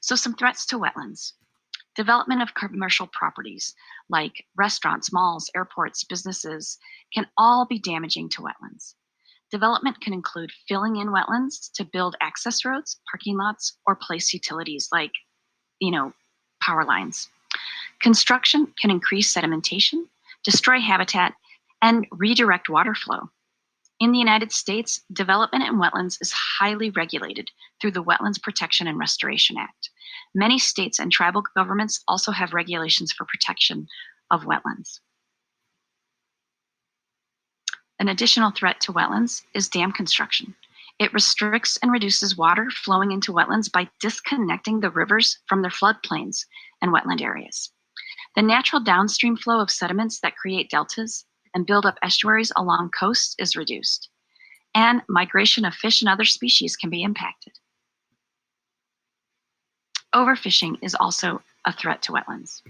So some threats to wetlands. Development of commercial properties like restaurants, malls, airports, businesses can all be damaging to wetlands. Development can include filling in wetlands to build access roads, parking lots, or place utilities like, power lines. Construction can increase sedimentation, destroy habitat, and redirect water flow. In the United States, development in wetlands is highly regulated through the Wetlands Protection and Restoration Act. Many states and tribal governments also have regulations for protection of wetlands. An additional threat to wetlands is dam construction. It restricts and reduces water flowing into wetlands by disconnecting the rivers from their floodplains and wetland areas. The natural downstream flow of sediments that create deltas and build up estuaries along coasts is reduced, and migration of fish and other species can be impacted. Overfishing is also a threat to wetlands.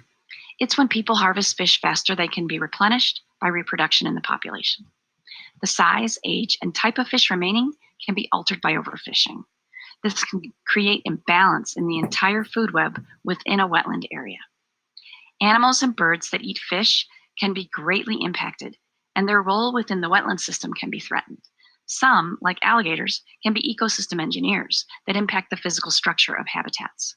It's when people harvest fish faster they can be replenished by reproduction in the population. The size, age, and type of fish remaining can be altered by overfishing. This can create imbalance in the entire food web within a wetland area. Animals and birds that eat fish can be greatly impacted, and their role within the wetland system can be threatened. Some, like alligators, can be ecosystem engineers that impact the physical structure of habitats.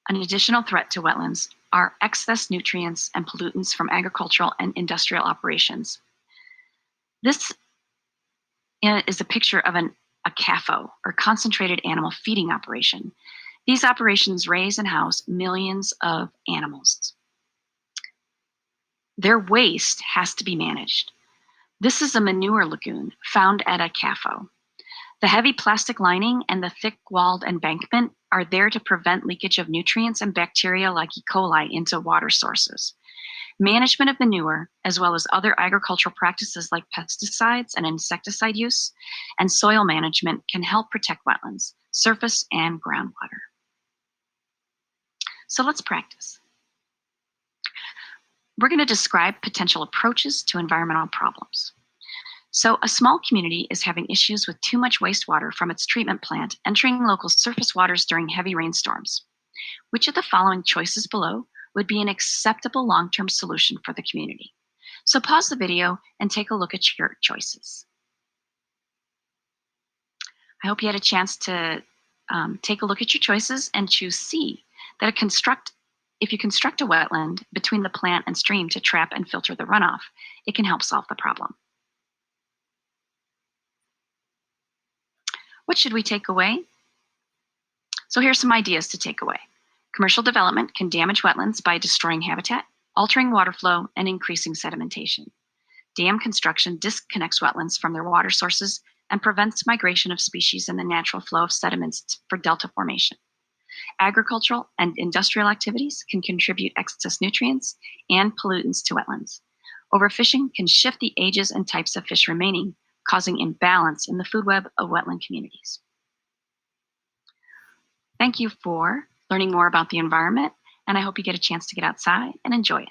An additional threat to wetlands are excess nutrients and pollutants from agricultural and industrial operations. This is a picture of a CAFO, or concentrated animal feeding operation. These operations raise and house millions of animals. Their waste has to be managed. This is a manure lagoon found at a CAFO. The heavy plastic lining and the thick-walled embankment are there to prevent leakage of nutrients and bacteria like E. coli into water sources. Management of manure, as well as other agricultural practices like pesticides and insecticide use, and soil management can help protect wetlands, surface and groundwater. So let's practice. We're going to describe potential approaches to environmental problems. So a small community is having issues with too much wastewater from its treatment plant entering local surface waters during heavy rainstorms. Which of the following choices below would be an acceptable long-term solution for the community? So pause the video and take a look at your choices. I hope you had a chance to take a look at your choices and choose C, that if you construct a wetland between the plant and stream to trap and filter the runoff, it can help solve the problem. What should we take away? So here's some ideas to take away. Commercial development can damage wetlands by destroying habitat, altering water flow, and increasing sedimentation. Dam construction disconnects wetlands from their water sources and prevents migration of species in the natural flow of sediments for delta formation. Agricultural and industrial activities can contribute excess nutrients and pollutants to wetlands. Overfishing can shift the ages and types of fish remaining, causing imbalance in the food web of wetland communities. Thank you for learning more about the environment, and I hope you get a chance to get outside and enjoy it.